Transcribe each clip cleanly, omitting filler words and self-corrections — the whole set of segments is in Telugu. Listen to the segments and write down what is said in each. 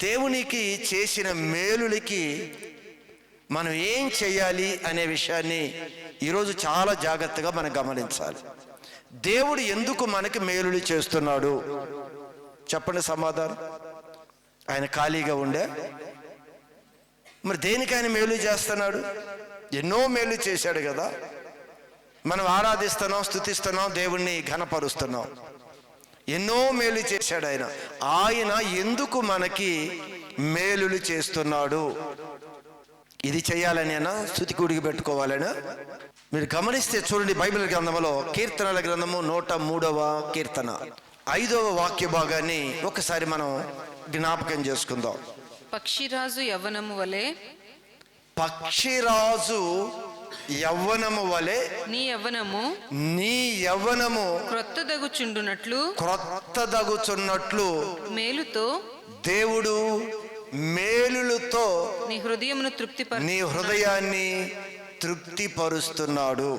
దేవునికి చేసిన మేలులకి మనం ఏం చేయాలి అనే విషయాన్ని ఈరోజు చాలా జాగ్రత్తగా మనం గమనించాలి. దేవుడు ఎందుకు మనకి మేలులు చేస్తున్నాడు చెప్పండి సమాధానం. ఆయన ఖాళీగా ఉండే? మరి దేనికి ఆయన మేలు చేస్తున్నాడు? ఎన్నో మేలు చేశాడు కదా. మనం ఆరాధిస్తున్నాం, స్తుతిస్తున్నాం, దేవుణ్ణి ఘనపరుస్తున్నాం. ఎన్నో మేలు చేశాడు ఆయన. ఆయన ఎందుకు మనకి మేలులు చేస్తున్నాడు? ఇది చేయాలనేనా, స్తుతి కూడికి పెట్టుకోవాలనా? మీరు గమనిస్తే చూడండి, బైబిల్ గ్రంథంలో కీర్తనల గ్రంథము 103వ కీర్తన 5వ వాక్య భాగాన్ని ఒకసారి మనం జ్ఞాపకం చేసుకుందాం. పక్షిరాజు యవ్వనము వలె, పక్షిరాజు యవ్వనము వలె నీ యవ్వనము క్రొత్తదగుచున్నట్లు మేలుతో దేవుడు మేలులతో నీ హృదయాన్ని తృప్తిపరుస్తున్నాడు.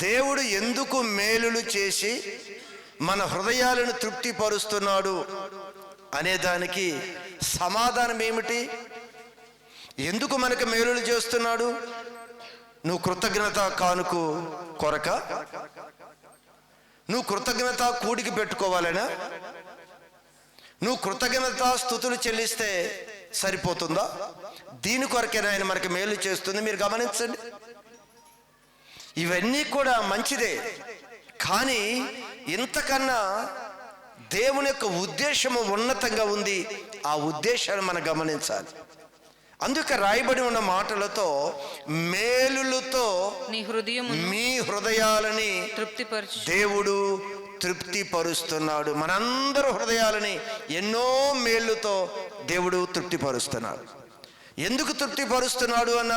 దేవుడు ఎందుకు మేలులు చేసి మన హృదయాలను తృప్తిపరుస్తున్నాడు అనే దానికి సమాధానం ఏమిటి? ఎందుకు మనకు మేలులు చేస్తున్నాడు? నువ్వు కృతజ్ఞత కానుక కొరక? నువ్వు కృతజ్ఞత కూడికి పెట్టుకోవాలనా? నువ్వు కృతజ్ఞత స్తుతులు చెల్లిస్తే సరిపోతుందా? దీని కొరకేనా ఆయన మనకి మేలు చేస్తుంది? మీరు గమనించండి, ఇవన్నీ కూడా మంచిదే, కానీ ఇంతకన్నా దేవుని యొక్క ఉద్దేశము ఉన్నతంగా ఉంది. ఆ ఉద్దేశాన్ని మనం గమనించాలి. అందుకే రాయబడి ఉన్న మాటలతో మేలులతో మీ హృదయాలని దేవుడు తృప్తిపరుస్తున్నాడు. మనందరూ హృదయాలని ఎన్నో మేలుతో దేవుడు తృప్తిపరుస్తున్నాడు. ఎందుకు తృప్తిపరుస్తున్నాడు అన్న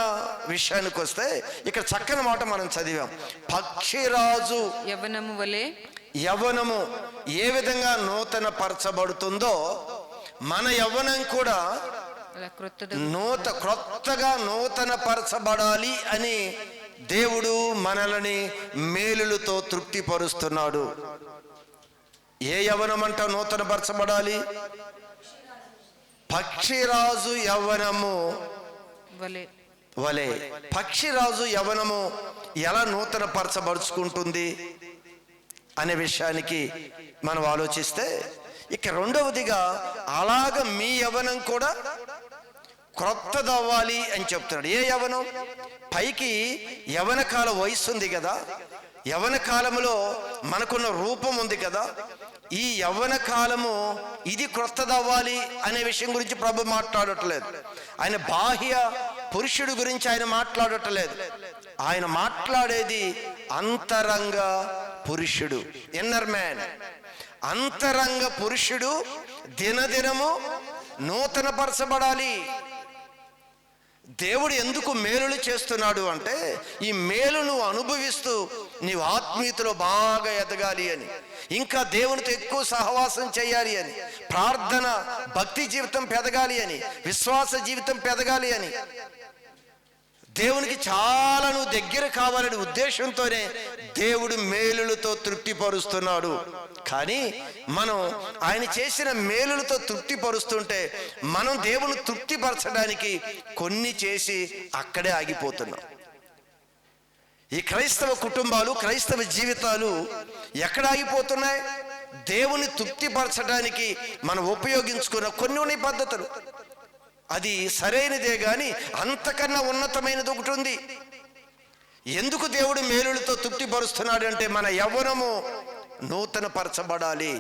విషయానికి వస్తే ఇక్కడ చక్కని మాట మనం చదివాం. పక్షిరాజు యవ్వనము ఏ విధంగా నూతన పరచబడుతుందో మన యవ్వనం కూడా క్రొత్తగా నూతన పరచబడాలి అని దేవుడు మనల్ని మేలులతో తృప్తిపరుస్తున్నాడు. ఏ యవ్వనం అంట నూతన పరచబడాలి? పక్షిరాజు యవ్వనము వలె. పక్షిరాజు యవ్వనము ఎలా నూతన పరచబరుచుకుంటుంది అనే విషయానికి మనం ఆలోచిస్తే, ఇక రెండవదిగా అలాగ మీ యవ్వనం కూడా క్రొత్తదవ్వాలి అని చెప్తున్నాడు. ఏ యవ్వనం? పైకి యవ్వన కాల వయస్సు ఉంది కదా, యవ్వన కాలంలో మనకున్న రూపం ఉంది కదా. ఈ యవ్వన కాలము ఇది క్రొత్తదవ్వాలి అనే విషయం గురించి ప్రభు మాట్లాడట్లేదు. ఆయన బాహ్య పురుషుడు గురించి ఆయన మాట్లాడట్లేదు. ఆయన మాట్లాడేది అంతరంగ పురుషుడు, ఇన్నర్ మ్యాన్. అంతరంగ పురుషుడు దినదినము నూతన పరచబడాలి. దేవుడు ఎందుకు మేలులు చేస్తున్నాడు అంటే, ఈ మేలు నువ్వు అనుభవిస్తూ నీవు ఆత్మీయతలో బాగా ఎదగాలి అని, ఇంకా దేవునితో ఎక్కువ సహవాసం చేయాలి అని, ప్రార్థన భక్తి జీవితం పెరగాలి అని, విశ్వాస జీవితం పెరగాలి అని, దేవునికి చాలా నువ్వు దగ్గర కావాలనే ఉద్దేశంతోనే దేవుడు మేలులతో తృప్తిపరుస్తున్నాడు. కానీ మనం ఆయన చేసిన మేలులతో తృప్తిపరుస్తుంటే మనం దేవుని తృప్తిపరచడానికి కొన్ని చేసి అక్కడే ఆగిపోతున్నాం. ఈ క్రైస్తవ కుటుంబాలు, క్రైస్తవ జీవితాలు ఎక్కడ ఆగిపోతున్నాయి? దేవుని తృప్తిపరచడానికి మనం ఉపయోగించుకున్న కొన్ని పద్ధతులు, అది సరైనదే కానీ అంతకన్నా ఉన్నతమైనది ఒకటి ఉంది. ఎందుకు దేవుడు మేలులతో తృప్తిపరుస్తున్నాడు అంటే, మన యవ్వనము నూతన పరచబడాలి.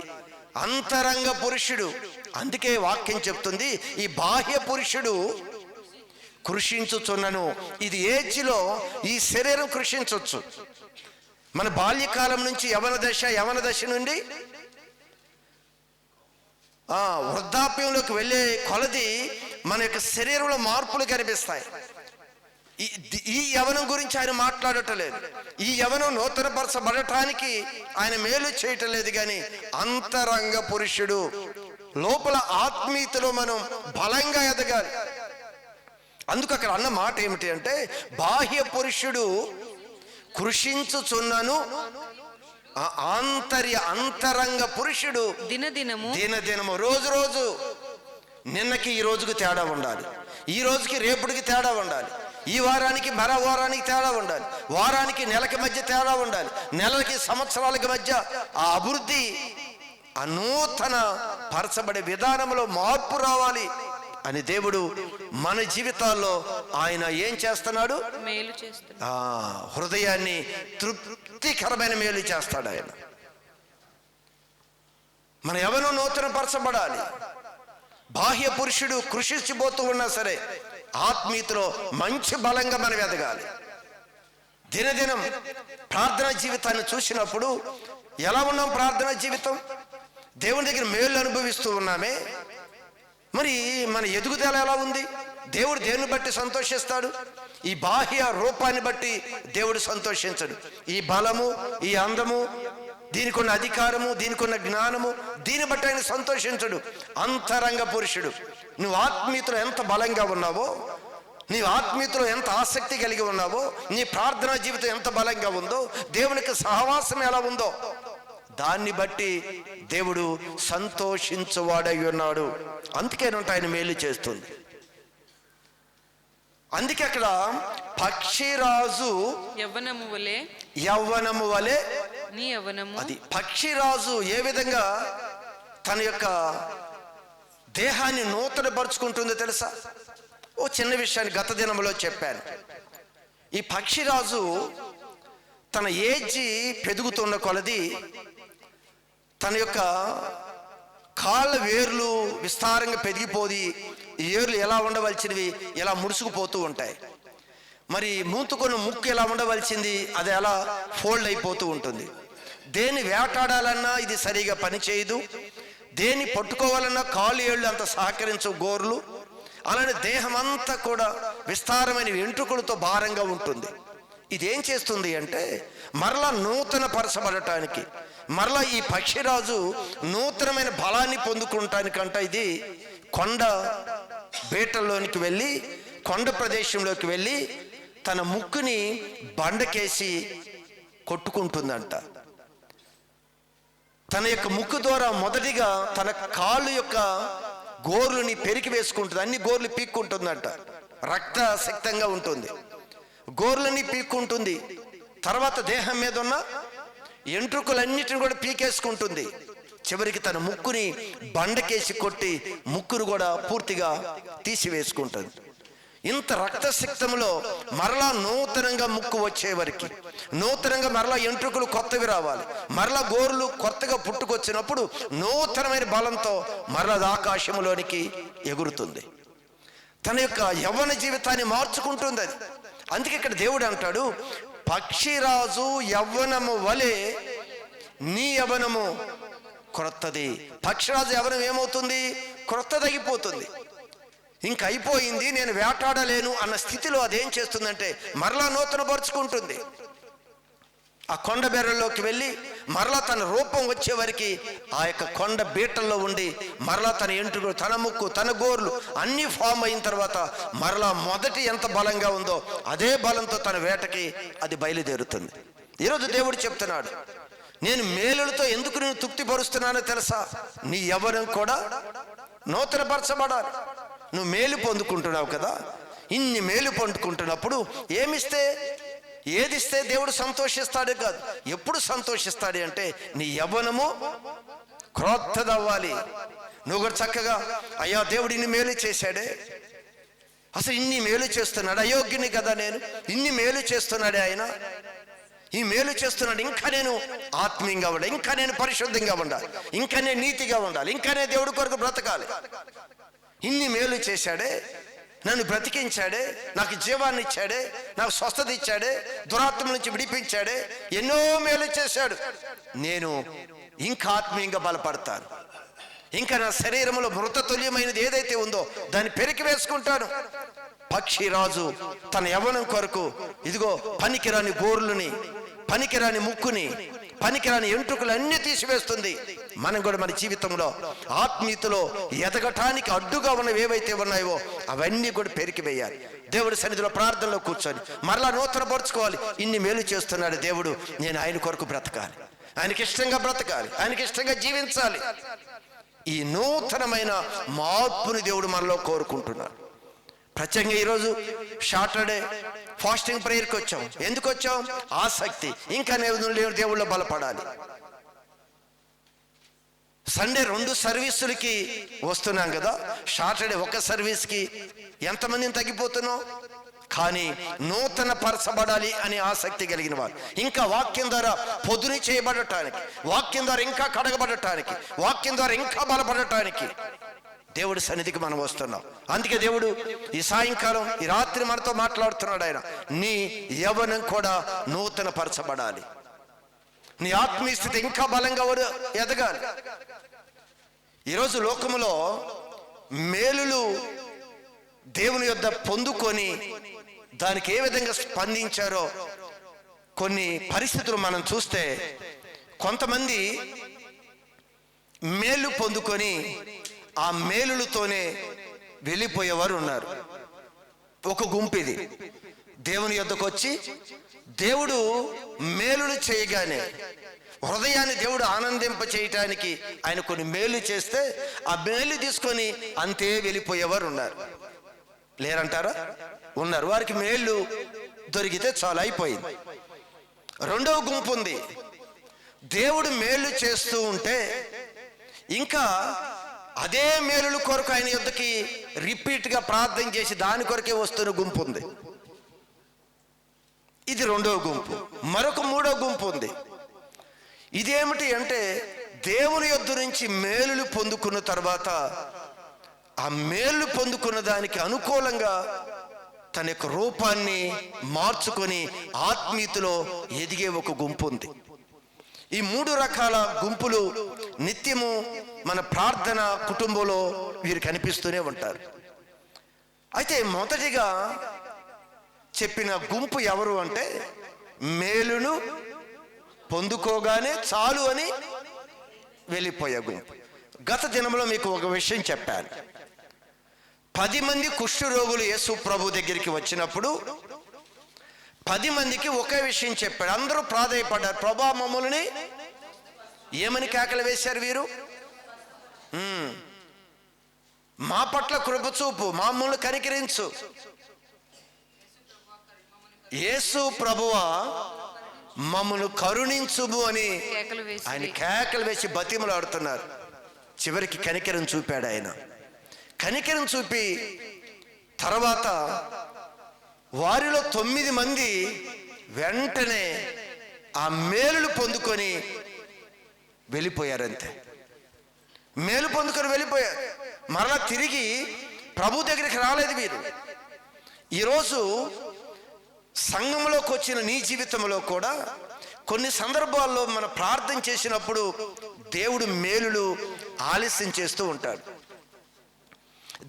అంతరంగ పురుషుడు, అందుకే వాక్యం చెప్తుంది, ఈ బాహ్య పురుషుడు కృషించుచున్నను. ఇది ఏజ్లో ఈ శరీరం కృషించవచ్చు. మన బాల్యకాలం నుంచి యవన దశ నుండి వృద్ధాప్యంలోకి వెళ్ళే కొలది మన యొక్క శరీరంలో మార్పులు కనిపిస్తాయి. ఈ యవనం గురించి ఆయన మాట్లాడటం లేదు. ఈ యవనం నూతన పరచబడటానికి ఆయన మేలు చేయటం లేదు. కానీ అంతరంగ పురుషుడు, లోపల ఆత్మీయతలో మనం బలంగా ఎదగాలి. అందుకు అక్కడ అన్న మాట ఏమిటి అంటే, బాహ్య పురుషుడు కృషించుచున్నను, అంతరంగ పురుషుడు దినదినము రోజు నిన్నకి ఈ రోజుకి తేడా ఉండాలి, ఈ రోజుకి రేపటికి తేడా ఉండాలి, ఈ వారానికి మరో వారానికి తేడా ఉండాలి, వారానికి నెలకి మధ్య తేడా ఉండాలి, నెలకి సంవత్సరాలకి మధ్య ఆ అభివృద్ధి, ఆ నూతన పరచబడే విధానంలో మార్పు రావాలి అని దేవుడు మన జీవితాల్లో ఆయన ఏం చేస్తున్నాడు? మేలు చేస్తున్నాడు. హృదయాన్ని తృప్తికరమైన మేలు చేస్తాడు ఆయన. మన ఎవరో నూతన పరచబడాలి. బాహ్య పురుషుడు కృషించిపోతూ ఉన్నా సరే ఆత్మీయతలో మంచి బలంగా మనం ఎదగాలి. దినదినం ప్రార్థనా జీవితాన్ని చూసినప్పుడు ఎలా ఉన్నాం? ప్రార్థనా జీవితం దేవుని దగ్గర మేలు అనుభవిస్తూ ఉన్నామే, మరి మన ఎదుగుదల ఎలా ఉంది? దేవుడు దేన్ని బట్టి సంతోషిస్తాడు? ఈ బాహ్య రూపాన్ని బట్టి దేవుడు సంతోషించడు. ఈ బలము, ఈ అందము, దీనికి ఉన్న అధికారము, దీనికి ఉన్న జ్ఞానము, దీన్ని బట్టి ఆయన సంతోషించడు. అంతరంగ పురుషుడు, నువ్వు ఆత్మీయతలో ఎంత బలంగా ఉన్నావో, నీవు ఆత్మీయతలో ఎంత ఆసక్తి కలిగి ఉన్నావో, నీ ప్రార్థనా జీవితం ఎంత బలంగా ఉందో, దేవునికి సహవాసం ఎలా ఉందో, దాన్ని బట్టి దేవుడు సంతోషించువాడై ఉన్నాడు. అందుకేనంట ఆయన మేలు చేస్తుంది. అందుకే అక్కడ పక్షిరాజు యవ్వనము వలె నీ యవ్వనము, అది పక్షిరాజు ఏ విధంగా తన యొక్క దేహాన్ని నూతన పరుచుకుంటుందో తెలుసా? ఓ చిన్న విషయాన్ని గత దినంలో చెప్పాను. ఈ పక్షిరాజు తన ఏజీ పెరుగుతున్న కొలది తన యొక్క కాళ్ళ వేర్లు విస్తారంగా పెరిగిపోయి ఈ ఏర్లు ఎలా ఉండవలసినవి ఎలా ముడుచుకుపోతూ ఉంటాయి. మరి మూతుకొని ముక్కు ఎలా ఉండవలసింది అది ఎలా ఫోల్డ్ అయిపోతూ ఉంటుంది. దేన్ని వేటాడాలన్నా ఇది సరిగా పనిచేయదు, దేన్ని పట్టుకోవాలన్నా కాళ్ళు ఏళ్ళు అంత సహకరించవు గోర్లు. అలానే దేహం అంతా కూడా విస్తారమైన వెంట్రుకలతో భారంగా ఉంటుంది. ఇదేం చేస్తుంది అంటే మరలా నూతన పరచబడటానికి, మరలా ఈ పక్షిరాజు నూతనమైన బలాన్ని పొందుకుంటానికంట ఇది కొండ బేటల్లోనికి వెళ్ళి, కొండ ప్రదేశంలోకి వెళ్ళి తన ముక్కుని బండకేసి కొట్టుకుంటుందంట. తన యొక్క ముక్కు ద్వారా మొదటిగా తన కాళ్ళు యొక్క గోర్లుని పెరికి వేసుకుంటుంది. అన్ని గోర్లు పీక్కుంటుందంట. రక్తశక్తంగా ఉంటుంది, గోర్లని పీక్కుంటుంది. తర్వాత దేహం మీద ఉన్న ఎంట్రుకలన్నిటిని కూడా పీకేసుకుంటుంది. చివరికి తన ముక్కుని బండకేసి కొట్టి ముక్కును కూడా పూర్తిగా తీసివేసుకుంటుంది. ఇంత రక్తశక్తంలో మరలా నూతనంగా ముక్కు వచ్చేవరికి, నూతనంగా మరలా ఎంట్రుకలు కొత్తవి రావాలి, మరలా గోర్లు కొత్తగా పుట్టుకొచ్చినప్పుడు నూతనమైన బలంతో మరలా ఆకాశంలోనికి ఎగురుతుంది. తన యొక్క యవ్వన జీవితాన్ని మార్చుకుంటుంది అది. అందుకే ఇక్కడ దేవుడు అంటాడు, పక్షిరాజు యవ్వనము వలె నీ యవ్వనము క్రొత్తది. పక్షిరాజు యవ్వనం ఏమవుతుంది? క్రొత్తదగిపోతుంది. ఇంక అయిపోయింది, నేను వేటాడలేను అన్న స్థితిలో అదేం చేస్తుందంటే మరలా నూతన పరుచుకుంటుంది. ఆ కొండ బెర్రల్లోకి వెళ్ళి మరలా తన రూపం వచ్చే వరకు ఆ యొక్క కొండ బీటల్లో ఉండి మరలా తన ఎంట్రుకలు, తన ముక్కు, తన గోర్లు అన్నీ ఫామ్ అయిన తర్వాత మరలా మొదటి ఎంత బలంగా ఉందో అదే బలంతో తన వేటకి అది బయలుదేరుతుంది. ఈరోజు దేవుడు చెప్తున్నాడు, నేను మేలులతో ఎందుకు నేను తృప్తిపరుస్తున్నానో తెలుసా? నీ యవ్వనం కూడా నూతన పరచబడాలి. నువ్వు మేలు పొందుకుంటున్నావు కదా, ఇన్ని మేలు పొందుకుంటున్నప్పుడు ఏదిస్తే దేవుడు సంతోషిస్తాడే కాదు, ఎప్పుడు సంతోషిస్తాడు అంటే నీ యవ్వనము క్రొత్తదవ్వాలి. నువ్వు కూడా చక్కగా అయ్యా దేవుడు ఇన్ని మేలు చేశాడే, అసలు ఇన్ని మేలు చేస్తున్నాడు, అయోగ్యుని కదా నేను, ఇన్ని మేలు చేస్తున్నాడే ఆయన, ఈ మేలు చేస్తున్నాడు, ఇంకా నేను ఆత్మీయంగా ఉండాలి, ఇంకా నేను పరిశుద్ధంగా ఉండాలి, ఇంకా నేను నీతిగా ఉండాలి, ఇంకా నేను దేవుడి కొరకు బ్రతకాలి. ఇన్ని మేలు చేశాడే, నన్ను బ్రతికించాడే, నాకు జీవాన్ని ఇచ్చాడే, నాకు స్వస్థత ఇచ్చాడే, దురాత్మ నుంచి విడిపించాడే, ఎన్నో మేలు చేశాడు. నేను ఇంకా ఆత్మీయంగా బలపడతాను, ఇంకా నా శరీరంలో మృతతుల్యమైనది ఏదైతే ఉందో దాన్ని పెరికి వేసుకుంటాను. పక్షిరాజు తన యవ్వనం కొరకు ఇదిగో పనికిరాని గోర్లుని, పనికిరాని ముక్కుని, పనికిరాని ఎంట్రుకలు అన్ని తీసివేస్తుంది. మనం కూడా మన జీవితంలో ఆత్మీయతలో ఎదగటానికి అడ్డుగా ఉన్నవి ఏవైతే ఉన్నాయో అవన్నీ కూడా పెరికి వేయాలి. దేవుడి సన్నిధిలో ప్రార్థనలో కూర్చొని మరలా నూతన పరుచుకోవాలి. ఇన్ని మేలు చేస్తున్నాడు దేవుడు, నేను ఆయన కొరకు బ్రతకాలి, ఆయనకి ఇష్టంగా బ్రతకాలి, ఆయనకి ఇష్టంగా జీవించాలి. ఈ నూతనమైన మార్పుని దేవుడు మనలో కోరుకుంటున్నాడు. ప్రత్యేకంగా ఈరోజు సాటర్డే ఫాస్టింగ్ ప్రేయర్కి వచ్చాం. ఎందుకు వచ్చాం? ఆసక్తి, ఇంకా దేవుళ్ళో బలపడాలి. సండే 2 సర్వీసులకి వస్తున్నాం కదా, సాటర్డే ఒక సర్వీస్కి ఎంతమందిని తగ్గిపోతున్నాం. కానీ నూతన పరచబడాలి అనే ఆసక్తి కలిగిన వారు, ఇంకా వాక్యం ద్వారా పొదుని చేయబడటానికి, వాక్యం ద్వారా ఇంకా కడగబడటానికి, వాక్యం ద్వారా ఇంకా బలపడటానికి దేవుడి సన్నిధికి మనం వస్తున్నాం. అందుకే దేవుడు ఈ సాయంకాలం, ఈ రాత్రి మనతో మాట్లాడుతున్నాడు. ఆయన నీ యవ్వనం కూడా నూతన పరచబడాలి, నీ ఆత్మీయ స్థితి ఇంకా బలంగా ఎదగాలి. ఈరోజు లోకములో మేలులు దేవుని యొద్ద పొందుకొని దానికి ఏ విధంగా స్పందించారో కొన్ని పరిస్థితులు మనం చూస్తే, కొంతమంది మేలు పొందుకొని ఆ మేలులతోనే వెళ్ళిపోయేవారు ఉన్నారు. ఒక గుంపు ఇది. దేవుని యొద్దకు వచ్చి దేవుడు మేలులు చేయగానే హృదయాన్ని దేవుడు ఆనందింప చేయటానికి ఆయన కొన్ని మేలు చేస్తే ఆ మేలు తీసుకొని అంతే వెళ్ళిపోయేవారు ఉన్నారు. లేరంటారా? ఉన్నారు. వారికి మేలు దొరికితే చాలా అయిపోయింది. రెండవ గుంపు ఉంది. దేవుడు మేలు చేస్తూ ఉంటే ఇంకా అదే మేలుల కొరకు ఆయన యొద్దకి రిపీట్గా ప్రార్థన చేసి దాని కొరకే వస్తున్న గుంపు ఉంది. ఇది రెండవ గుంపు. మరొక మూడవ గుంపు ఉంది. ఇదేమిటి అంటే, దేవుని యొద్ద నుంచి మేలులు పొందుకున్న తర్వాత ఆ మేలు పొందుకున్న దానికి అనుకూలంగా తన యొక్క రూపాన్ని మార్చుకొని ఆత్మీయతలో ఎదిగే ఒక గుంపు ఉంది. ఈ 3 రకాల గుంపులు నిత్యము మన ప్రార్థన కుటుంబంలో వీరు కనిపిస్తూనే ఉంటారు. అయితే మొదటిగా చెప్పిన గుంపు ఎవరు అంటే, మేలును పొందుకోగానే చాలు అని వెళ్ళిపోయే గుంపు. గత దినంలో మీకు ఒక విషయం చెప్పాను. 10 మంది కుష్ఠు రోగులు యేసు ప్రభు దగ్గరికి వచ్చినప్పుడు 10 మందికి ఒకే విషయం చెప్పాడు. అందరూ ప్రాధేయపడ్డారు. ప్రభా, మమ్మల్ని ఏమని కేకలు వేశారు వీరు? మా పట్ల కృప చూపు, మమ్మల్ని కనికరించు. యేసు ప్రభువా, మమ్మల్ని కరుణించుము అని ఆయన కేకలు వేసి బతిమలాడుతున్నారు. చివరికి కనికరం చూపాడు ఆయన. కనికరం చూపి తర్వాత వారిలో 9 మంది వెంటనే ఆ మేలులు పొందుకొని వెళ్ళిపోయారంతే. మేలు పొందుకొని వెళ్ళిపోయారు. మరలా తిరిగి ప్రభు దగ్గరికి రాలేదు వీరు. ఈరోజు సంఘంలోకి వచ్చిన నీ జీవితంలో కూడా కొన్ని సందర్భాల్లో మనం ప్రార్థన చేసినప్పుడు దేవుడు మేలులు ఆలస్యం చేస్తూ ఉంటాడు.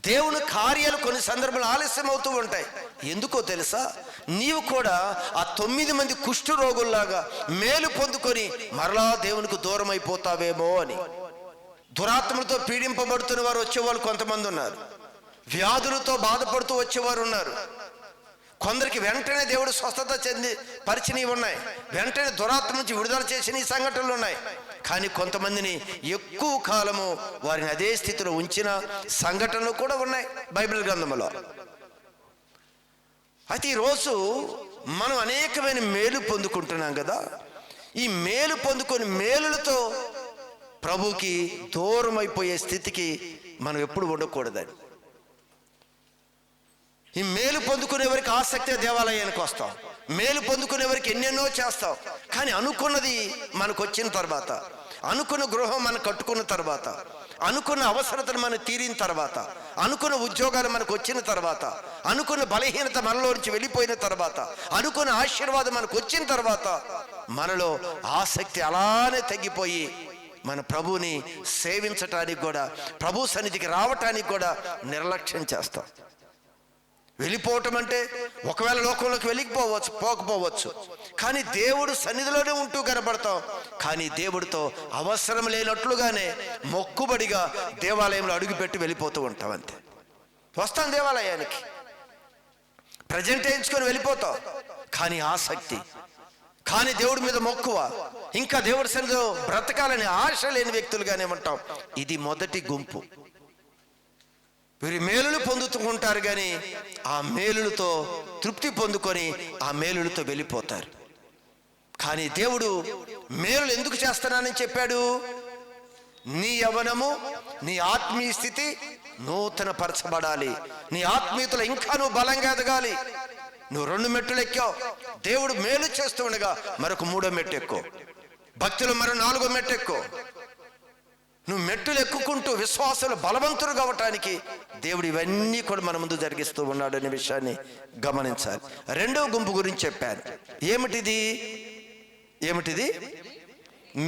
దేవుని కార్యాలు కొన్ని సందర్భాలు ఆలస్యం అవుతూ ఉంటాయి. ఎందుకో తెలుసా? నీవు కూడా ఆ 9 మంది కుష్ఠు రోగుల్లాగా మేలు పొందుకొని మరలా దేవునికి దూరం అయిపోతావేమో అని. దురాత్మలతో పీడింపబడుతున్న వారు వచ్చేవాళ్ళు కొంతమంది ఉన్నారు. వ్యాధులతో బాధపడుతూ వచ్చేవారు ఉన్నారు. కొందరికి వెంటనే దేవుడు స్వస్థత చెంది పరిచినవి ఉన్నాయి. వెంటనే దురాత్మ నుంచి విడుదల చేసిన ఈ సంఘటనలు ఉన్నాయి. కానీ కొంతమందిని ఎక్కువ కాలము వారిని అదే స్థితిలో ఉంచిన సంఘటనలు కూడా ఉన్నాయి బైబిల్ గ్రంథంలో. అయితే ఈరోజు మనం అనేకమైన మేలు పొందుకుంటున్నాం కదా. ఈ మేలు పొందుకొని మేలులతో ప్రభుకి దూరం అయిపోయే స్థితికి మనం ఎప్పుడు ఉండకూడదని. ఈ మేలు పొందుకునేవారికి ఆసక్తి దేవాలయానికి వస్తాం. మేలు పొందుకునేవారికి ఎన్నెన్నో చేస్తాం. కానీ అనుకున్నది మనకు వచ్చిన తర్వాత, అనుకున్న గృహం మనం కట్టుకున్న తర్వాత, అనుకున్న అవసరతను మనం తీరిన తర్వాత, అనుకున్న ఉద్యోగాలు మనకు వచ్చిన తర్వాత, అనుకున్న బలహీనత మనలో నుంచి వెళ్ళిపోయిన తర్వాత, అనుకున్న ఆశీర్వాదం మనకు వచ్చిన తర్వాత మనలో ఆసక్తి అలానే తగ్గిపోయి మన ప్రభుని సేవించటానికి కూడా, ప్రభు సన్నిధికి రావటానికి కూడా నిర్లక్ష్యం చేస్తాం. వెళ్ళిపోవటం అంటే ఒకవేళ లోకంలోకి వెళ్ళిపోవచ్చు, పోకపోవచ్చు. కానీ దేవుడు సన్నిధిలోనే ఉంటూ కనబడతాం. కానీ దేవుడితో అవసరం లేనట్లుగానే మొక్కుబడిగా దేవాలయంలో అడుగుపెట్టి వెళ్ళిపోతూ ఉంటాం అంతే. వస్తాం దేవాలయానికి, ప్రజెంట్ వేయించుకొని వెళ్ళిపోతాం. కానీ ఆసక్తి, కానీ దేవుడి మీద మక్కువ, ఇంకా దేవుడి సన్నిధిలో బ్రతకాలని ఆశ లేని వ్యక్తులుగానే ఉంటాం. ఇది మొదటి గుంపు. వీరి మేలులు పొందుతుంటారు కానీ ఆ మేలులతో తృప్తి పొందుకొని ఆ మేలులతో వెళ్ళిపోతారు. కానీ దేవుడు మేలులు ఎందుకు చేస్తున్నానని చెప్పాడు? నీ యవ్వనము, నీ ఆత్మీయ స్థితి నూతన పరచబడాలి. నీ ఆత్మీయతలో ఇంకా నువ్వు బలంగా ఎదగాలి. నువ్వు 2 మెట్టులు ఎక్కావు, దేవుడు మేలు చేస్తూ ఉండగా మరొక 3వ మెట్టు ఎక్కువ, భక్తులు మరో 4వ మెట్టు ఎక్కువ. నువ్వు మెట్టులు ఎక్కుకుంటూ విశ్వాసంలో బలవంతులు కావటానికి దేవుడు ఇవన్నీ కూడా మన ముందు జరిగిస్తూ ఉన్నాడు అనే విషయాన్ని గమనించాలి. 2వ గుంపు గురించి చెప్పాను. ఏమిటిది?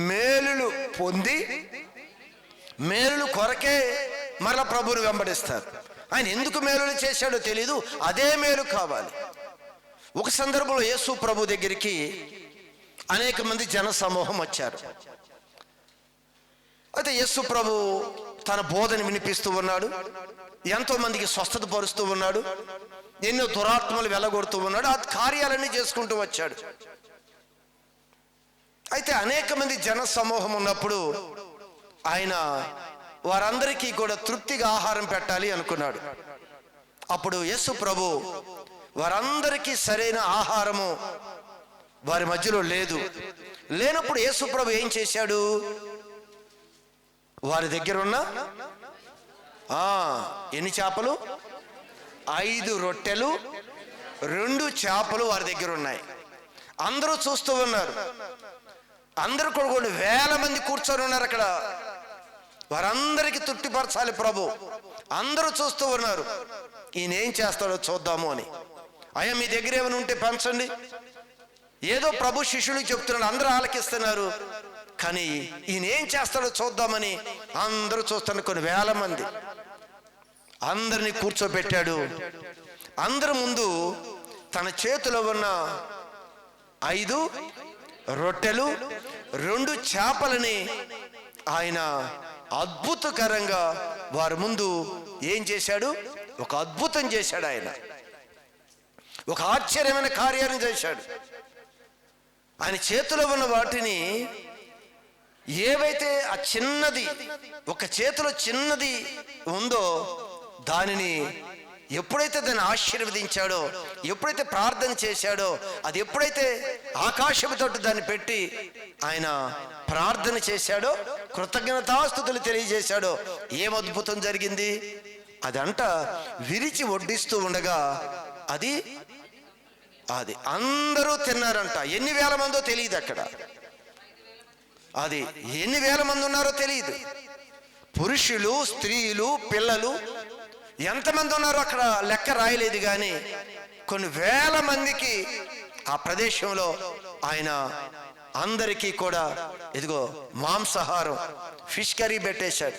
మేలులు పొంది మేలులు కొరకే మరలా ప్రభువుని వెంబడిస్తారు. ఆయన ఎందుకు మేలులు చేశాడో తెలీదు, అదే మేలు కావాలి. ఒక సందర్భంలో యేసు ప్రభు దగ్గరికి అనేక మంది జన సమూహం వచ్చారు. అయితే యేసు ప్రభు తన బోధన వినిపిస్తూ ఉన్నాడు, ఎంతో మందికి స్వస్థత పరుస్తూ ఉన్నాడు, ఎన్నో దురాత్మలు వెళ్ళగొడుతూ ఉన్నాడు, ఆ కార్యాలన్నీ చేసుకుంటూ వచ్చాడు. అయితే అనేక మంది జన సమూహం ఉన్నప్పుడు ఆయన వారందరికీ కూడా తృప్తిగా ఆహారం పెట్టాలి అనుకున్నాడు. అప్పుడు యేసు ప్రభు వారందరికీ సరైన ఆహారము వారి మధ్యలో లేనప్పుడు యేసు ప్రభు ఏం చేశాడు? వారి దగ్గర ఉన్న ఎన్ని చేపలు? 5 రొట్టెలు 2 చేపలు వారి దగ్గర ఉన్నాయి. అందరూ చూస్తూ ఉన్నారు. అందరూ కూడా కొన్ని వేల మంది కూర్చొని ఉన్నారు అక్కడ. వారందరికీ తృప్తిపరచాలి ప్రభు. అందరూ చూస్తూ ఉన్నారు, ఈయన ఏం చేస్తాడో చూద్దాము అని. అయ్యా మీ దగ్గర ఏమైనా ఉంటే పంచండి. ఏదో ప్రభు శిష్యులకు చెప్తున్నాడు, అందరూ ఆలకిస్తున్నారు. కానీ ఈయన ఏం చేస్తాడో చూద్దామని అందరూ చూస్తున్నారు. కొన్ని వేల మంది అందరినీ కూర్చోబెట్టాడు. అందరి ముందు తన చేతిలో ఉన్న 5 రొట్టెలు 2 చేపలని ఆయన అద్భుతకరంగా వారి ముందు ఏం చేశాడు? ఒక అద్భుతం చేశాడు. ఆయన ఒక ఆశ్చర్యమైన కార్యాన్ని చేశాడు. ఆయన చేతిలో ఉన్న వాటిని ఏవైతే ఆ చిన్నది, ఒక చేతిలో చిన్నది ఉందో దానిని ఎప్పుడైతే దాన్ని ఆశీర్వదించాడో, ఎప్పుడైతే ప్రార్థన చేశాడో, అది ఎప్పుడైతే ఆకాశముతో దాన్ని పెట్టి ఆయన ప్రార్థన చేశాడో, కృతజ్ఞతాస్తుతులు తెలియజేశాడో, ఏం అద్భుతం జరిగింది? అదంట విరిచి వడ్డిస్తూ ఉండగా అది అందరూ తిన్నారంట. ఎన్ని వేల మందో తెలియదు అక్కడ. అది ఎన్ని వేల మంది ఉన్నారో తెలియదు. పురుషులు, స్త్రీలు, పిల్లలు ఎంతమంది ఉన్నారో అక్కడ లెక్క రాయలేదు. కానీ కొన్ని వేల మందికి ఆ ప్రదేశంలో ఆయన అందరికీ కూడా ఇదిగో మాంసాహారం, ఫిష్ కర్రీ పెట్టేశాడు.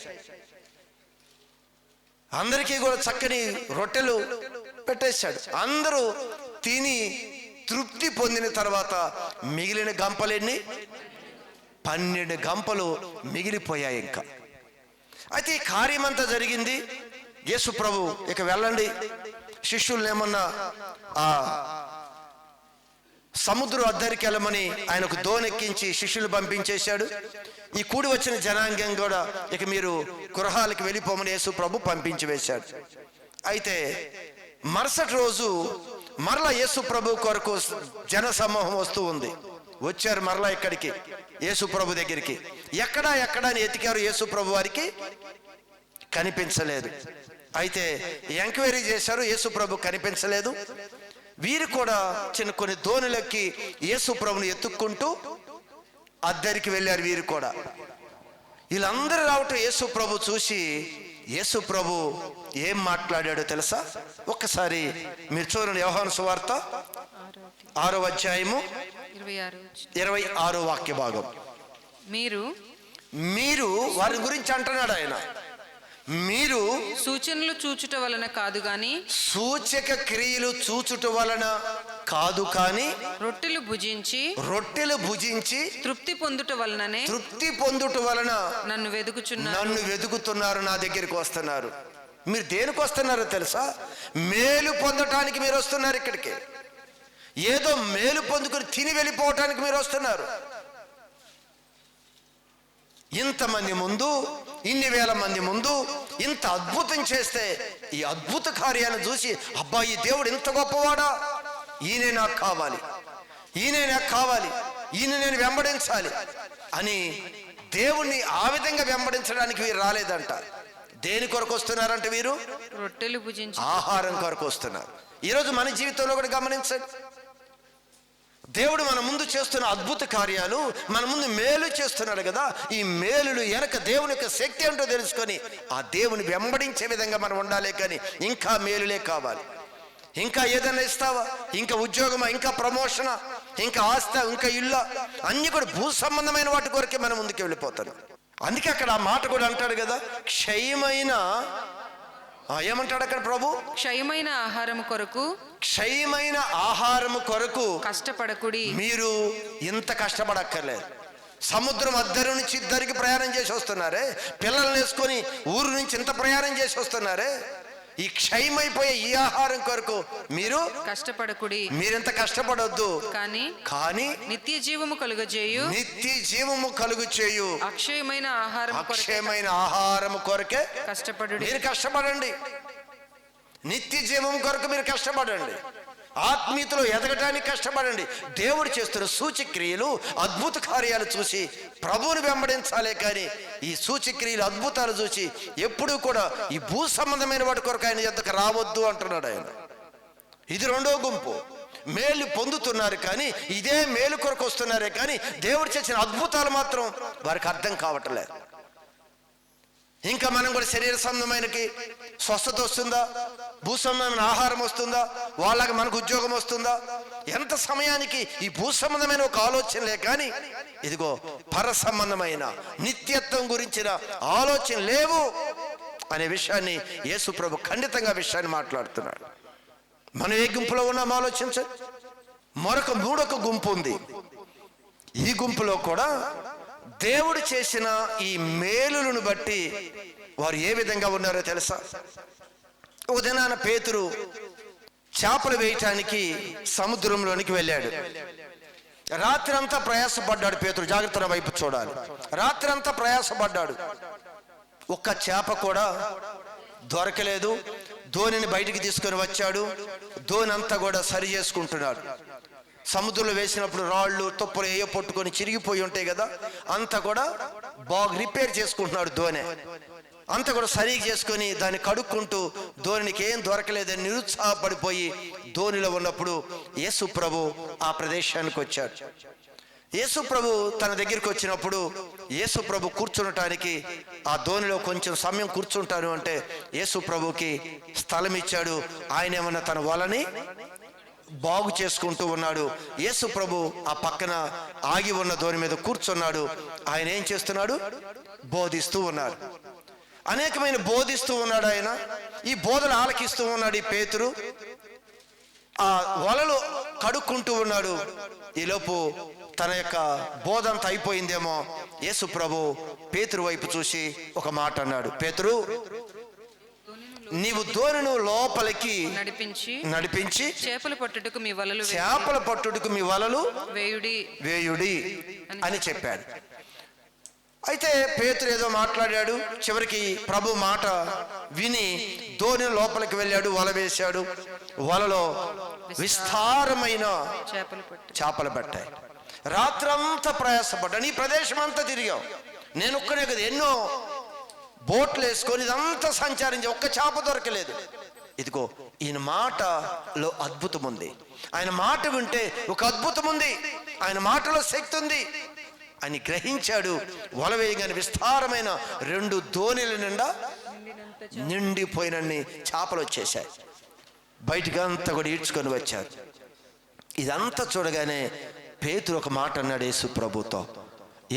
అందరికీ కూడా చక్కని రొట్టెలు పెట్టేశాడు. అందరూ తిని తృప్తి పొందిన తర్వాత మిగిలిన గంపలెన్ని? 12 గంపలు మిగిలిపోయాయి ఇంకా. అయితే ఈ కార్యమంతా జరిగింది. యేసు ప్రభు ఇక వెళ్ళండి, శిష్యుల్ని ఏమన్నా ఆ సముద్రం అద్దరికి వెళ్ళమని ఆయనకు దోనెక్కించి శిష్యులు పంపించేశాడు. ఈ కూడి వచ్చిన జనాంగం కూడా ఇక మీరు గృహాలకు వెళ్ళిపోమని యేసు ప్రభు పంపించి వేశాడు. అయితే మరుసటి రోజు మరలా యేసు ప్రభు కొరకు జన సమూహం వస్తూ ఉంది. వచ్చారు మరలా ఇక్కడికి యేసు ప్రభు దగ్గరికి. ఎక్కడా అని ఎతికారు, యేసు ప్రభు వారికి కనిపించలేదు. అయితే ఎంక్వైరీ చేశారు, యేసు ప్రభు కనిపించలేదు. వీరు కూడా కొన్ని దోణులకి యేసు ప్రభుని ఎత్తుక్కుంటూ అద్దరికి వెళ్ళారు. వీరు కూడా వీళ్ళందరూ రావటం యేసు ప్రభు చూసి యేసు ప్రభు ఏం మాట్లాడాడో తెలుసా? ఒక్కసారి మీరు చూడండి. యోహాను సువార్త 6వ అధ్యాయము 26వ వాక్య భాగం. మీరు వారి గురించి అంటున్నాడు ఆయన. మీరు సూచనలు చూచుట వలన కాదు గాని, సూచక క్రియలు చూచుట వలన కాదు కానీ, రొట్టెలు భుజించి తృప్తి పొందుట వలన నన్ను వెతుకుతున్నారు, నా దగ్గరికి వస్తున్నారు. మీరు దేనికి వస్తున్నారో తెలుసా? మేలు పొందటానికి మీరు వస్తున్నారు ఇక్కడికి. ఏదో మేలు పొందుకుని తిని వెళ్ళిపోవటానికి మీరు వస్తున్నారు. ఇంతమంది ముందు, ఇన్ని వేల మంది ముందు ఇంత అద్భుతం చేస్తే ఈ అద్భుత కార్యాలను చూసి అబ్బా ఈ దేవుడు ఇంత గొప్పవాడా, ఈయనే నాకు కావాలి, ఈయనే నాకు కావాలి, ఈయన నేను వెంబడించాలి అని దేవుణ్ణి ఆ విధంగా వెంబడించడానికి వీరు రాలేదంట. దేని కొరకు వస్తున్నారంటే వీరు రొట్టెలు భుజించి ఆహారం కొరకు వస్తున్నారు. ఈరోజు మన జీవితంలో కూడా గమనించండి, దేవుడు మన ముందు చేస్తున్న అద్భుత కార్యాలు, మన ముందు మేలు చేస్తున్నాడు కదా, ఈ మేలులు వెనక దేవుని యొక్క శక్తి ఏంటో తెలుసుకొని ఆ దేవుని వెంబడించే విధంగా మనం ఉండాలి. కానీ ఇంకా మేలులే కావాలి, ఇంకా ఏదైనా ఇస్తావా, ఇంకా ఉద్యోగమా, ఇంకా ప్రమోషనా, ఇంకా ఆస్త, ఇంకా ఇల్లు, అన్ని కూడా భూ సంబంధమైన వాటి కొరకే మనం ముందుకు వెళ్ళిపోతాం. అందుకే అక్కడ ఆ మాట కూడా అంటాడు కదా, క్షయమైన ఏమంటాడు అక్కడ ప్రభు, క్షయమైన ఆహారం కొరకు, క్షయమైన ఆహారము కొరకు కష్టపడకుడి. మీరు ఇంత కష్టపడక్కర్లేదు. సముద్రం అద్దరి నుంచి ఇద్దరికి ప్రయాణం చేసి వస్తున్నారే, పిల్లల్ని వేసుకొని ఊరు నుంచి ఇంత ప్రయాణం చేసి వస్తున్నారే, ఈ క్షయమైపోయే ఈ ఆహారం కొరకు మీరు కష్టపడకుడి. మీరెంత కష్టపడొద్దు, కానీ నిత్య జీవము కలుగజేయు, నిత్య జీవము కలుగు చేయు అక్షయమైన ఆహారం, అక్షయమైన ఆహారం కొరకే కష్టపడు. మీరు కష్టపడండి, నిత్య జీవం కొరకు మీరు కష్టపడండి, ఆత్మీయతలో ఎదగటానికి కష్టపడండి. దేవుడు చేస్తున్న సూచక్రియలు, అద్భుత కార్యాలు చూసి ప్రభువుని వెంబడించాలే. కానీ ఈ సూచక్రియలు, అద్భుతాలు చూసి ఎప్పుడూ కూడా ఈ భూ సంబంధమైన వాటి కొరకు ఆయన ఎద్దకు రావద్దు అంటున్నాడు ఆయన. ఇది రెండో గుంపు. మేలు పొందుతున్నారు కానీ ఇదే మేలు కొరకు వస్తున్నారే కానీ దేవుడు చేసిన అద్భుతాలు మాత్రం వారికి అర్థం కావట్లేదు. ఇంకా మనం కూడా శరీర సంబంధమైనకి స్వస్థత వస్తుందా, భూ సంబంధమైన ఆహారం వస్తుందా, వాళ్ళకి మనకు ఉద్యోగం వస్తుందా, ఎంత సమయానికి ఈ భూ సంబంధమైన ఒక ఆలోచనలే కానీ ఇదిగో పర సంబంధమైన నిత్యత్వం గురించిన ఆలోచన లేవు అనే విషయాన్ని యేసు ప్రభు ఖండితంగా విషయాన్ని మాట్లాడుతున్నాడు. మనం ఏ గుంపులో ఉన్నాం ఆలోచించండి. మూడొక గుంపు ఉంది. ఈ గుంపులో కూడా దేవుడు చేసిన ఈ మేలులను బట్టి వారు ఏ విధంగా ఉన్నారో తెలుసా? ఒక దినాన పేతురు చేపలు వేయటానికి సముద్రంలోనికి వెళ్ళాడు. రాత్రంతా ప్రయాసపడ్డాడు పేతురు. జాగ్రత్తగా వైపు చూడాలి. రాత్రంతా ప్రయాసపడ్డాడు, ఒక్క చేప కూడా దొరకలేదు. ధోనిని బయటికి తీసుకొని వచ్చాడు. ధోని అంతా కూడా సరి చేసుకుంటున్నాడు. సముద్రంలో వేసినప్పుడు రాళ్ళు, తుప్పలు ఏయో పట్టుకొని చిరిగిపోయి ఉంటాయి కదా, అంతా కూడా బాగా రిపేర్ చేసుకుంటున్నాడు. ధోని అంతా కూడా సరిగా చేసుకొని దాన్ని కడుక్కుంటూ ధోనికి ఏం దొరకలేదని నిరుత్సాహపడిపోయి ధోనిలో ఉన్నప్పుడు యేసు ప్రభు ఆ ప్రదేశానికి వచ్చాడు. యేసు ప్రభు తన దగ్గరికి వచ్చినప్పుడు యేసు ప్రభు కూర్చునటానికి ఆ ధోనిలో కొంచెం సమయం కూర్చుంటాను అంటే యేసు ప్రభుకి స్థలం ఇచ్చాడు. ఆయన ఏమన్నా తన వలని బాగు చేసుకుంటూ ఉన్నాడు. యేసు ప్రభు ఆ పక్కన ఆగి ఉన్న ధోని మీద కూర్చున్నాడు. ఆయన ఏం చేస్తున్నాడు? బోధిస్తూ ఉన్నాడు. అనేకమైన బోధిస్తూ ఉన్నాడు ఆయన. ఈ బోధలు ఆలకిస్తూ ఉన్నాడు ఈ పేతురు. ఆ వలలు కడుక్కుంటూ ఉన్నాడు. ఈలోపు తన యొక్క బోధ అంతా అయిపోయిందేమో యేసు ప్రభు పేతురు వైపు చూసి ఒక మాట అన్నాడు. పేతురు, నీవు ధోనిను లోపలికి నడిపించి చేపల పట్టుటకు మీ వలలు వేయుడి అని చెప్పాడు. అయితే పేతురు ఏదో మాట్లాడాడు. చివరికి ప్రభు మాట విని ధోని లోపలికి వెళ్ళాడు, వల వేశాడు. వలలో విస్తారమైన చేపలు పట్టాయి. రాత్రంతా ప్రయాసపడ్డాను. ఈ ప్రదేశం అంతా తిరిగాం. నేను ఒక్కనే కదా, ఎన్నో బోట్లు వేసుకొని ఇదంతా సంచారించి ఒక్క చేప దొరకలేదు. ఇదిగో ఈయన మాటలో అద్భుతం ఉంది. ఆయన మాట వింటే ఒక అద్భుతం ఉంది, ఆయన మాటలో శక్తి ఉంది అని గ్రహించాడు. వల వేయగానే విస్తారమైన 2 ధోనిల నిండా నిండిపోయినన్ని చేపలు వచ్చేసాయి. బయటికి అంతా కూడా ఈడ్చుకొని వచ్చారు. ఇదంతా చూడగానే పేతురు ఒక మాట అన్నాడు యేసు ప్రభుతో.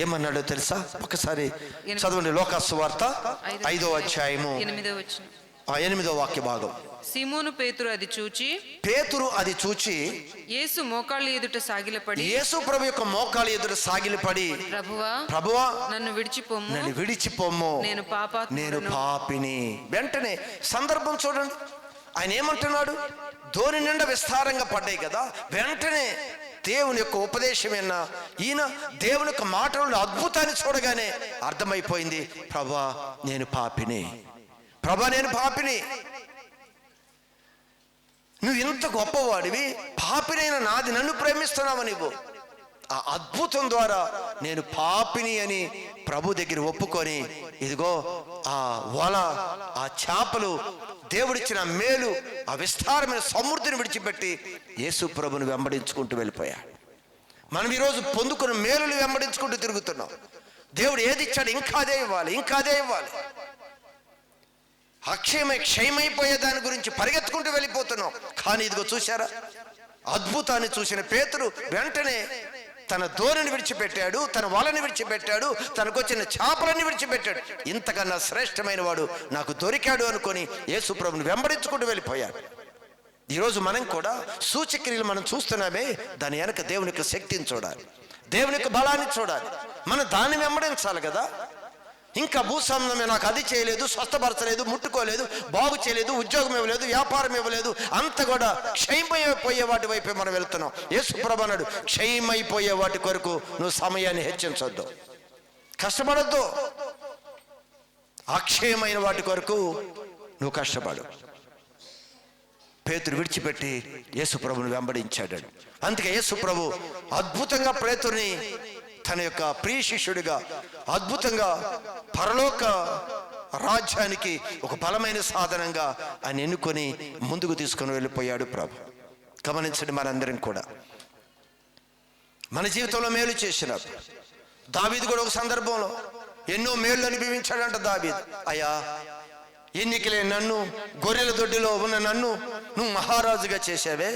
ఏమన్నాడో తెలుసా? ఒకసారి చదవండి. లోకాసు వార్త 5వ అధ్యాయము 8వ వాక్య భాగం. సీమోను పేతురు అది చూచి యేసు మోకాళ్ళ ఎదుట సాగిలపడి, యేసు ప్రభు యొక్క మోకాళ్ళ ఎదుట సాగిలపడి, ప్రభువా నన్ను విడిచిపోమ్ము, నేను పాపిని. వెంటనే సందర్భం చూడండి. ఆయన ఏమంటున్నాడు? ధోని నిండా విస్తారంగా పడ్డాయి కదా. వెంటనే దేవుని యొక్క ఉపదేశం విన్నా ఈయన దేవుని యొక్క మాటలను అద్భుతాన్ని చూడగానే అర్థమైపోయింది, ప్రభా నేను పాపిని, ప్రభా నేను పాపిని. నువ్వు ఇంత గొప్పవాడివి, పాపినైన నాది నన్ను ప్రేమిస్తున్నావు నీవు. ఆ అద్భుతం ద్వారా నేను పాపిని అని ప్రభు దగ్గర ఒప్పుకొని, ఇదిగో ఆ వల, ఆ చేపలు, దేవుడిచ్చిన మేలు, ఆ విస్తారమైన సమృద్ధిని విడిచిపెట్టి యేసు ప్రభుని వెంబడించుకుంటూ వెళ్ళిపోయాడు. మనం ఈరోజు పొందుకున్న మేలులు వెంబడించుకుంటూ తిరుగుతున్నాం. దేవుడు ఏది ఇచ్చాడు ఇంకా అదే ఇవ్వాలి, ఇంకా అదే ఇవ్వాలి. క్షయమైపోయే దాని గురించి పరిగెత్తుకుంటూ వెళ్ళిపోతున్నాం. కానీ ఇదిగో చూశారా, అద్భుతాన్ని చూసిన పేతురు వెంటనే తన ధోనిని విడిచిపెట్టాడు, తన వలని విడిచిపెట్టాడు, తనకొచ్చిన చేపలని విడిచిపెట్టాడు. ఇంతకన్నా శ్రేష్టమైన వాడు నాకు దొరికాడు అనుకొని యేసు ప్రభుని వెంబడించుకుంటూ వెళ్ళిపోయాడు. ఈరోజు మనం కూడా సూచక్రియలు మనం చూస్తున్నామే, దాని వెనక దేవుని యొక్క శక్తిని చూడాలి, దేవుని యొక్క బలాన్ని చూడాలి. మనం దాన్ని వెంబడించాలి కదా. ఇంకా భూస్వామ్యమే నాకు అది చేయలేదు, స్వస్థపరచలేదు, ముట్టుకోలేదు, బాగు చేయలేదు, ఉద్యోగం ఇవ్వలేదు, వ్యాపారం ఇవ్వలేదు, అంత కూడా క్షయమైపోయే వాటి వైపే మనం వెళ్తున్నాం. యేసు ప్రభు అన్నాడు, క్షయమైపోయే వాటి కొరకు నువ్వు సమయాన్ని హెచ్చించొద్దు, కష్టపడొద్దు. అక్షయమైన వాటి కొరకు నువ్వు కష్టపడు. పేతురు విడిచిపెట్టి యేసు ప్రభుని వెంబడించాడు. అందుకే యేసు ప్రభు అద్భుతంగా పేతురుని తన యొక్క ప్రియ శిష్యుడిగా, అద్భుతంగా పరలోక రాజ్యానికి ఒక బలమైన సాధనంగా ఆయన ఎన్నుకొని ముందుకు తీసుకొని వెళ్ళిపోయాడు ప్రభు. గమనించండి, మనందరం కూడా మన జీవితంలో మేలు చేసినాడు. దావీదు కూడా ఒక సందర్భంలో ఎన్నో మేలు అనుభవించాడంట. దావీదు, అయ్యా ఎన్నికలే నన్ను, గొర్రెల దొడ్డిలో ఉన్న నన్ను నువ్వు మహారాజుగా చేసావే,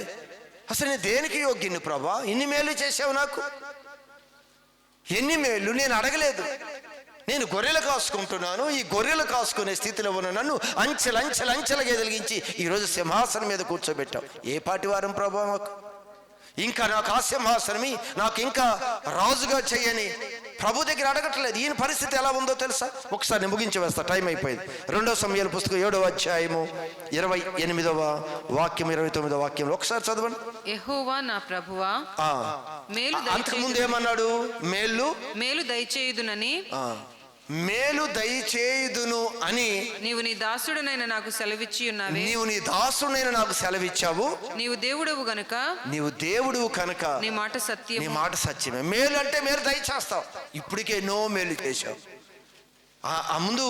అసలు నేను దేనికి యోగ్యుని ప్రభా? ఇన్ని మేలు చేసావు నాకు, ఎన్ని మేలు నేను అడగలేదు. నేను గొర్రెలు కాసుకుంటున్నాను, ఈ గొర్రెలు కాసుకునే స్థితిలో ఉన్న నన్ను అంచెలంచెలుగా ఎదిలిగించి ఈరోజు సింహాసనం మీద కూర్చోబెట్టావు. ఏ పాటి వారం ప్రభా మాకు? ఇంకా నాకు ఆ సింహాసనమి, నాకు ఇంకా రాజుగా చెయ్యని ప్రభు దగ్గర అడగట్లేదు. ఈయన పరిస్థితి ఎలా ఉందో తెలుసా? ఒకసారి నేను ముగించి వేస్తా, టైం అయిపోయింది. 2 సమూయేలు పుస్తకం 7వ అధ్యాయము 28వ వాక్యం 29వ వాక్యంలో ఒకసారి చదవండి. యెహోవా నా ప్రభువా, అంతకుముందు ఏమన్నాడు? మేలు దయచేయుదునని, మేలు దయచేయుదును అని నీవు నీ దాసుడనైన నాకు సెలవిచ్చి ఉన్నావే. నీవు నీ దాసుడైన నాకు సెలవిచ్చావు. నీవు దేవుడవు కనుక నీ మాట సత్యం, నీ మాట సత్యమే. మేలు అంటే మేలు దయచేస్తావు. ఇప్పటికే ఎన్నో మేలు చేశావు. ఆ ముందు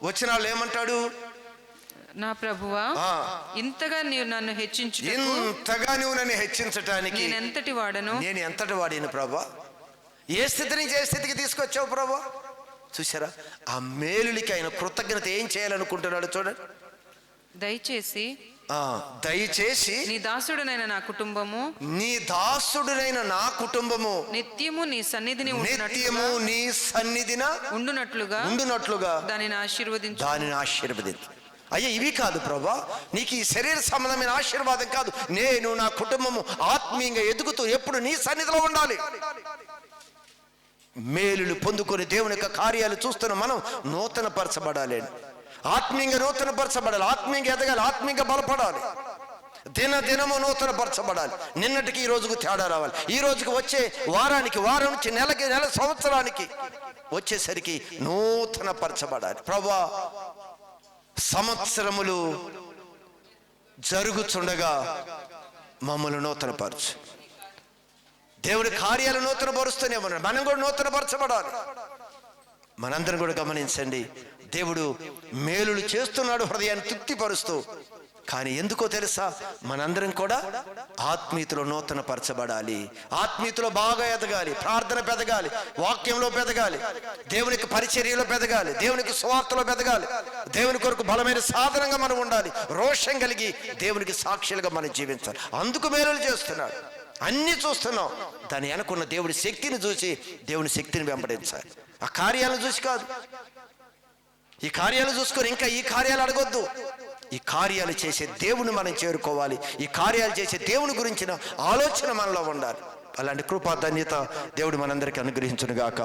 వచ్చిన వాళ్ళు ఏమంటాడు? నా ప్రభువా, ఇంతగా నీవు నన్ను హెచ్చించటానికి నేను ఎంతటి వాడిని ప్రభా? ఏ స్థితి నుంచి ఏ స్థితికి తీసుకొచ్చావు ప్రభా? చూసారా, ఆ మేలులకి ఆయన కృతజ్ఞత ఏం చేయాలనుకుంటున్నాడు చూడండి. దయచేసి నీ దాసుడనైన నా కుటుంబము నిత్యము నీ సన్నిధిని ఉండునట్లుగా దానిని ఆశీర్వదించు. అయ్యా, ఇవి కాదు ప్రభా, నీకు ఈ శరీర సంబంధమైన ఆశీర్వాదం కాదు. నేను నా కుటుంబము ఆత్మీయంగా ఎదుగుతూ ఎప్పుడు నీ సన్నిధిలో ఉండాలి. మేలులు పొందుకొని దేవుని యొక్క కార్యాలు చూస్తున్న మనం నూతన పరచబడాలి, ఆత్మీయంగా నూతన పరచబడాలి, ఆత్మీయంగా ఎదగాలి, ఆత్మీయంగా బలపడాలి, దినము నూతన పరచబడాలి. నిన్నటికి ఈ రోజుకు తేడా రావాలి. ఈ రోజుకి వచ్చే వారం నుంచి నెల సంవత్సరానికి వచ్చేసరికి నూతన పరచబడాలి. ప్రభా, సంవత్సరములు జరుగుతుండగా మమ్మల్ని నూతనపరచు. దేవుడి కార్యాలు నూతన పరుస్తూనే ఉన్నాడు, మనం కూడా నూతన పరచబడాలి. మనందరం కూడా గమనించండి, దేవుడు మేలులు చేస్తున్నాడు, హృదయాన్ని తృప్తిపరుస్తూ. కానీ ఎందుకో తెలుసా? మనందరం కూడా ఆత్మీయతలో నూతన పరచబడాలి, ఆత్మీయతలో బాగా ఎదగాలి, ప్రార్థన పెదగాలి, వాక్యంలో పెదగాలి, దేవునికి పరిచర్యలో పెదగాలి, దేవునికి సువార్తలో పెదగాలి, దేవుని కొరకు బలమైన సాధనంగా మనం ఉండాలి, రోషం కలిగి దేవునికి సాక్షులుగా మనం జీవించాలి. అందుకు మేలులు చేస్తున్నాడు. అన్ని చూస్తున్నాం, దాని వెనకున్న దేవుడి శక్తిని చూసి దేవుని శక్తిని వెంబడించాలి. ఆ కార్యాలను చూసి కాదు, ఈ కార్యాలు చూసుకొని ఇంకా ఈ కార్యాలు అడగొద్దు. ఈ కార్యాలు చేసే దేవుని మనం చేరుకోవాలి. ఈ కార్యాలు చేసే దేవుని గురించిన ఆలోచన మనలో ఉండాలి. అలాంటి కృపా ధన్యత దేవుడు మనందరికీ అనుగ్రహించును గాక.